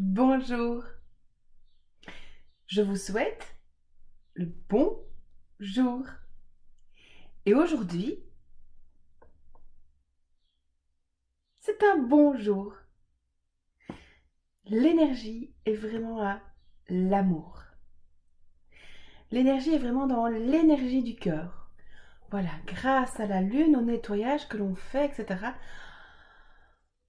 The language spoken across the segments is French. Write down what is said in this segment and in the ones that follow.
Bonjour, je vous souhaite le bon jour. Et aujourd'hui, c'est un bon jour. L'énergie est vraiment à l'amour. L'énergie est vraiment dans l'énergie du cœur. Voilà, grâce à la lune, au nettoyage que l'on fait, etc.,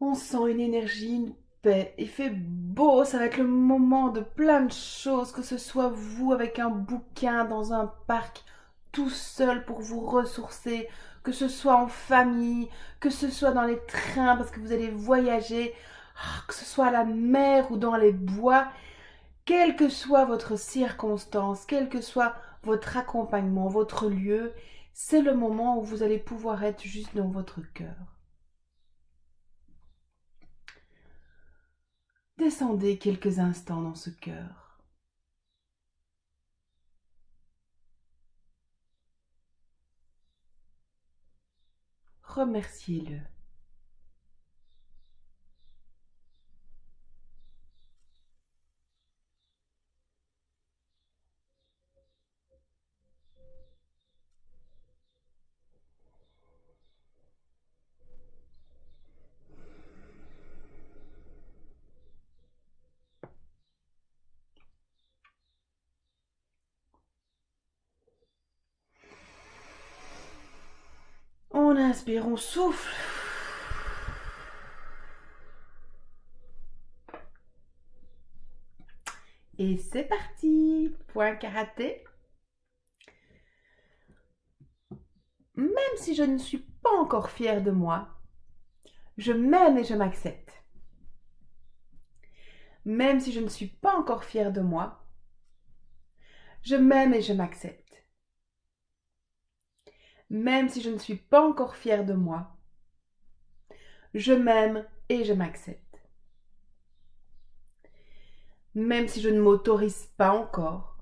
on sent une énergie, une paix. Il fait beau, ça va être le moment de plein de choses, que ce soit vous avec un bouquin dans un parc, tout seul pour vous ressourcer, que ce soit en famille, que ce soit dans les trains parce que vous allez voyager, que ce soit à la mer ou dans les bois, quelle que soit votre circonstance, quel que soit votre accompagnement, votre lieu, c'est le moment où vous allez pouvoir être juste dans votre cœur. Descendez quelques instants dans ce cœur. Remerciez-le. On inspire, on souffle. Et c'est parti. Point karaté. Même si je ne suis pas encore fière de moi, je m'aime et je m'accepte. Même si je ne suis pas encore fière de moi, je m'aime et je m'accepte. Même si je ne suis pas encore fière de moi, je m'aime et je m'accepte. Même si je ne m'autorise pas encore,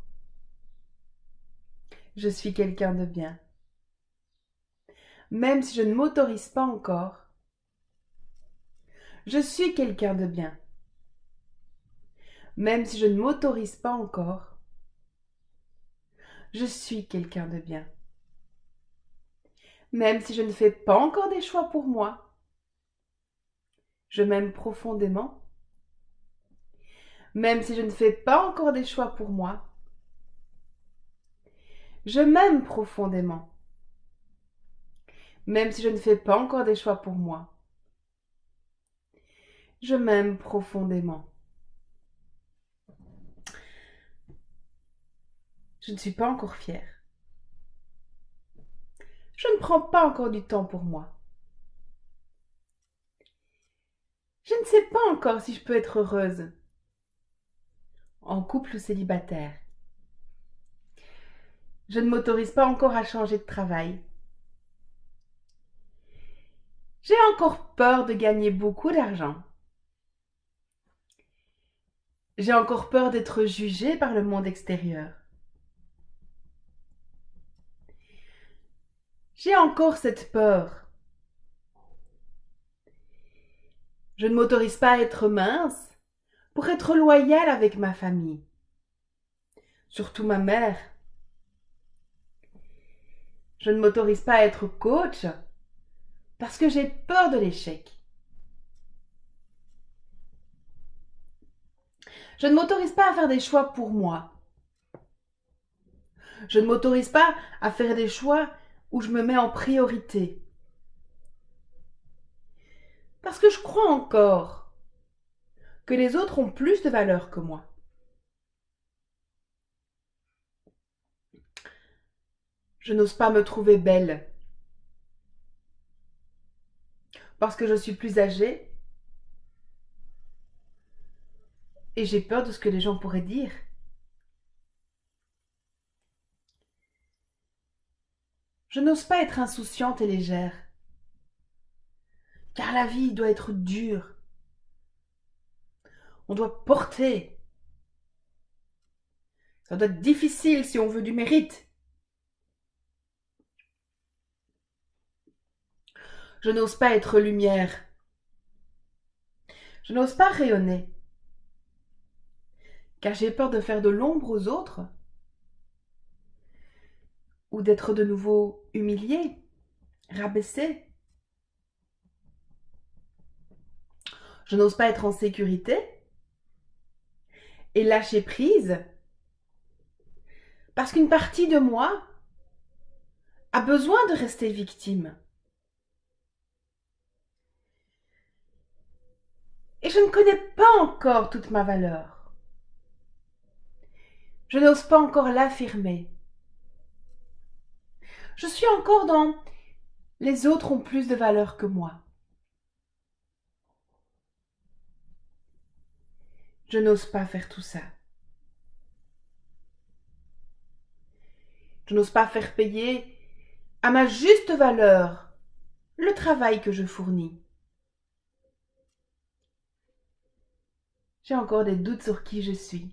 je suis quelqu'un de bien. Même si je ne m'autorise pas encore, je suis quelqu'un de bien. Même si je ne m'autorise pas encore, je suis quelqu'un de bien. Même si je ne fais pas encore des choix pour moi, je m'aime profondément. Même si je ne fais pas encore des choix pour moi, je m'aime profondément. Même si je ne fais pas encore des choix pour moi, je m'aime profondément. Je ne suis pas encore fière. Je ne prends pas encore du temps pour moi. Je ne sais pas encore si je peux être heureuse, en couple ou célibataire. Je ne m'autorise pas encore à changer de travail. J'ai encore peur de gagner beaucoup d'argent. J'ai encore peur d'être jugée par le monde extérieur. J'ai encore cette peur. Je ne m'autorise pas à être mince pour être loyale avec ma famille. Surtout ma mère. Je ne m'autorise pas à être coach parce que j'ai peur de l'échec. Je ne m'autorise pas à faire des choix pour moi. Je ne m'autorise pas à faire des choix où je me mets en priorité. Parce que je crois encore que les autres ont plus de valeur que moi. Je n'ose pas me trouver belle parce que je suis plus âgée et j'ai peur de ce que les gens pourraient dire. Je n'ose pas être insouciante et légère, car la vie doit être dure. On doit porter. Ça doit être difficile si on veut du mérite. Je n'ose pas être lumière. Je n'ose pas rayonner. car j'ai peur de faire de l'ombre aux autres ou d'être de nouveau humiliée, rabaissée. Je n'ose pas être en sécurité et lâcher prise parce qu'une partie de moi a besoin de rester victime. Et je ne connais pas encore toute ma valeur. Je n'ose pas encore l'affirmer. Je suis encore dans les autres ont plus de valeur que moi. Je n'ose pas faire tout ça. Je n'ose pas faire payer à ma juste valeur le travail que je fournis. J'ai encore des doutes sur qui je suis.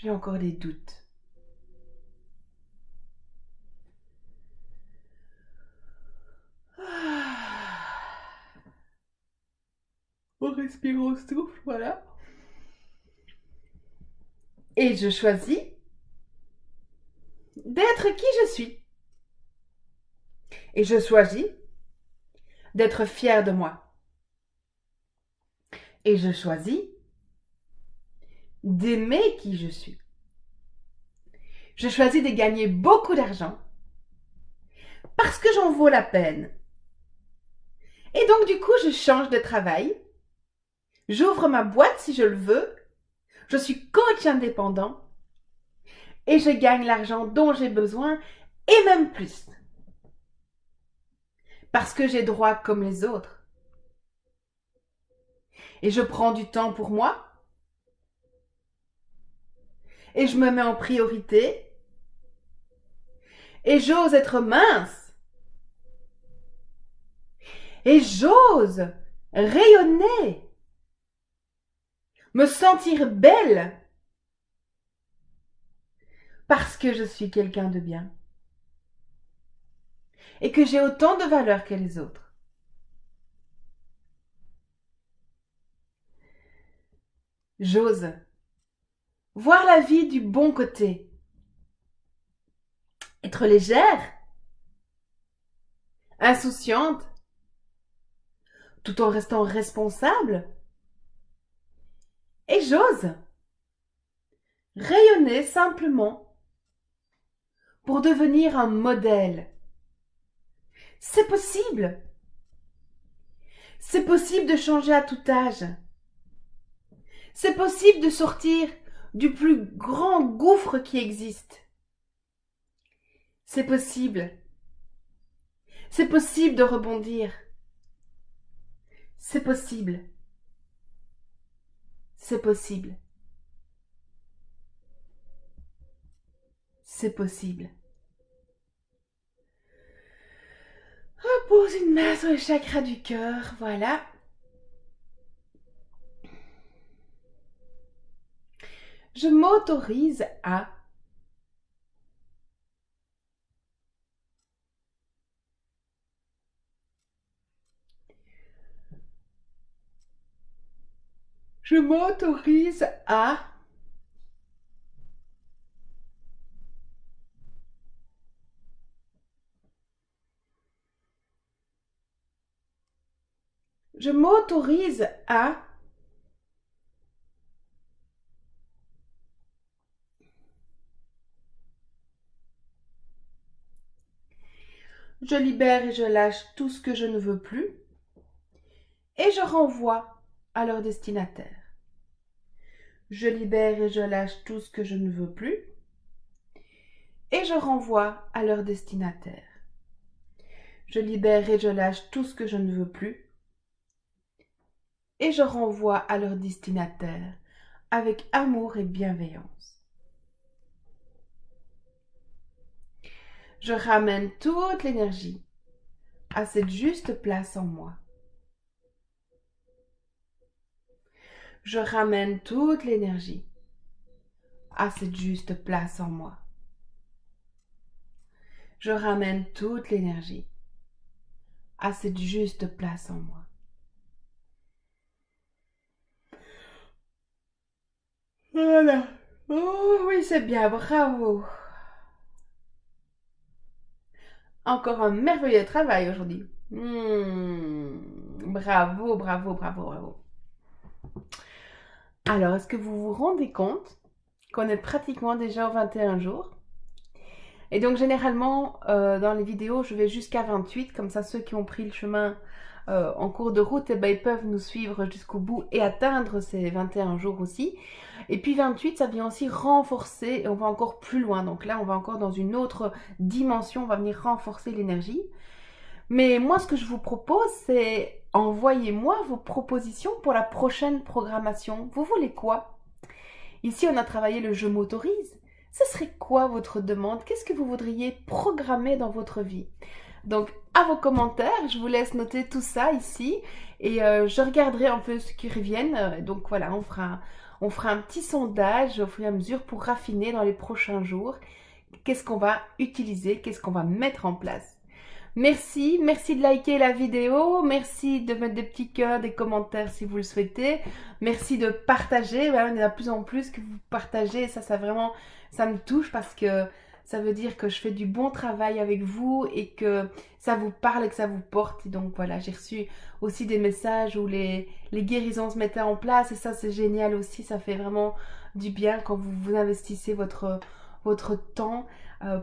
J'ai encore des doutes. On respire, on souffle, voilà. Et je choisis d'être qui je suis. Et je choisis d'être fière de moi. Et je choisis d'aimer qui je suis. Je choisis de gagner beaucoup d'argent parce que j'en vaux la peine. Et donc du coup, je change de travail. J'ouvre ma boîte si je le veux. Je suis coach indépendant. Et je gagne l'argent dont j'ai besoin et même plus. Parce que j'ai droit comme les autres. Et je prends du temps pour moi. Et je me mets en priorité. Et j'ose être mince. Et j'ose rayonner. Me sentir belle. Parce que je suis quelqu'un de bien. Et que j'ai autant de valeur que les autres. J'ose voir la vie du bon côté. Être légère, insouciante, tout en restant responsable. Et j'ose rayonner simplement pour devenir un modèle. C'est possible. C'est possible de changer à tout âge. C'est possible de sortir du plus grand gouffre qui existe. C'est possible. C'est possible de rebondir. C'est possible. C'est possible. C'est possible. Repose une main sur le chakra du cœur, voilà. Je m'autorise à Je m'autorise à Je m'autorise à Je libère et je lâche tout ce que je ne veux plus et je renvoie à leur destinataire. Je libère et je lâche tout ce que je ne veux plus et je renvoie à leur destinataire. Je libère et je lâche tout ce que je ne veux plus et je renvoie à leur destinataire avec amour et bienveillance. Je ramène toute l'énergie à cette juste place en moi. Je ramène toute l'énergie à cette juste place en moi. Je ramène toute l'énergie à cette juste place en moi. Voilà. Oh oui, c'est bien, bravo. Encore un merveilleux travail aujourd'hui. Bravo, bravo, bravo, bravo. Alors, est-ce que vous vous rendez compte qu'on est pratiquement déjà au 21 jours? Et donc, généralement, dans les vidéos, je vais jusqu'à 28, comme ça, ceux qui ont pris le chemin en cours de route, eh ben, ils peuvent nous suivre jusqu'au bout et atteindre ces 21 jours aussi. Et puis 28, ça vient aussi renforcer, et on va encore plus loin. Donc là, on va encore dans une autre dimension, on va venir renforcer l'énergie. Mais moi, ce que je vous propose, c'est envoyez-moi vos propositions pour la prochaine programmation. Vous voulez quoi? Ici, on a travaillé le je m'autorise. Ce serait quoi votre demande? Qu'est-ce que vous voudriez programmer dans votre vie? Donc, à vos commentaires, je vous laisse noter tout ça ici et je regarderai un peu ce qui reviennent. Donc voilà, on fera un petit sondage au fur et à mesure pour raffiner dans les prochains jours qu'est-ce qu'on va utiliser, qu'est-ce qu'on va mettre en place. Merci, merci de liker la vidéo, merci de mettre des petits cœurs, des commentaires si vous le souhaitez, merci de partager, voilà, il y en a de plus en plus que vous partagez, ça vraiment, ça me touche parce que ça veut dire que je fais du bon travail avec vous et que ça vous parle et que ça vous porte. Et donc voilà, j'ai reçu aussi des messages où les guérisons se mettaient en place et ça c'est génial aussi, ça fait vraiment du bien quand vous investissez votre temps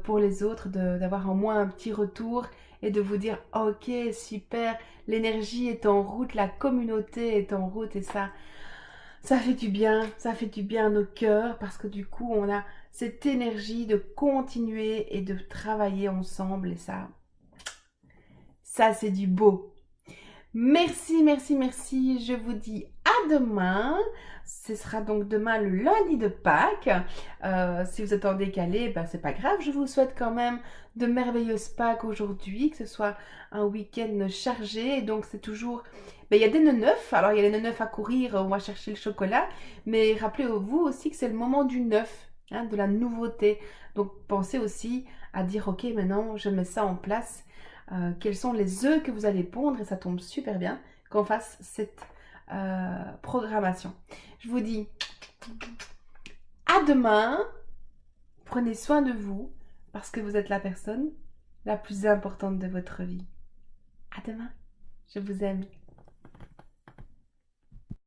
pour les autres, d'avoir au moins un petit retour et de vous dire ok super, l'énergie est en route, la communauté est en route et ça fait du bien, ça fait du bien à nos cœurs parce que du coup on a cette énergie de continuer et de travailler ensemble et ça c'est du beau. Merci, merci, merci. Je vous dis à demain. Ce sera donc demain le lundi de Pâques. Si vous êtes en décalé, ben c'est pas grave. Je vous souhaite quand même de merveilleuses Pâques aujourd'hui, que ce soit un week-end chargé. Et donc c'est toujours, ben, il y a des neufs. Alors il y a les neufs à courir, on va chercher le chocolat. Mais rappelez-vous aussi que c'est le moment du neuf, hein, de la nouveauté. Donc pensez aussi à dire ok maintenant je mets ça en place. Quels sont les œufs que vous allez pondre et ça tombe super bien qu'on fasse cette programmation. Je vous dis à demain, prenez soin de vous parce que vous êtes la personne la plus importante de votre vie. À demain, je vous aime.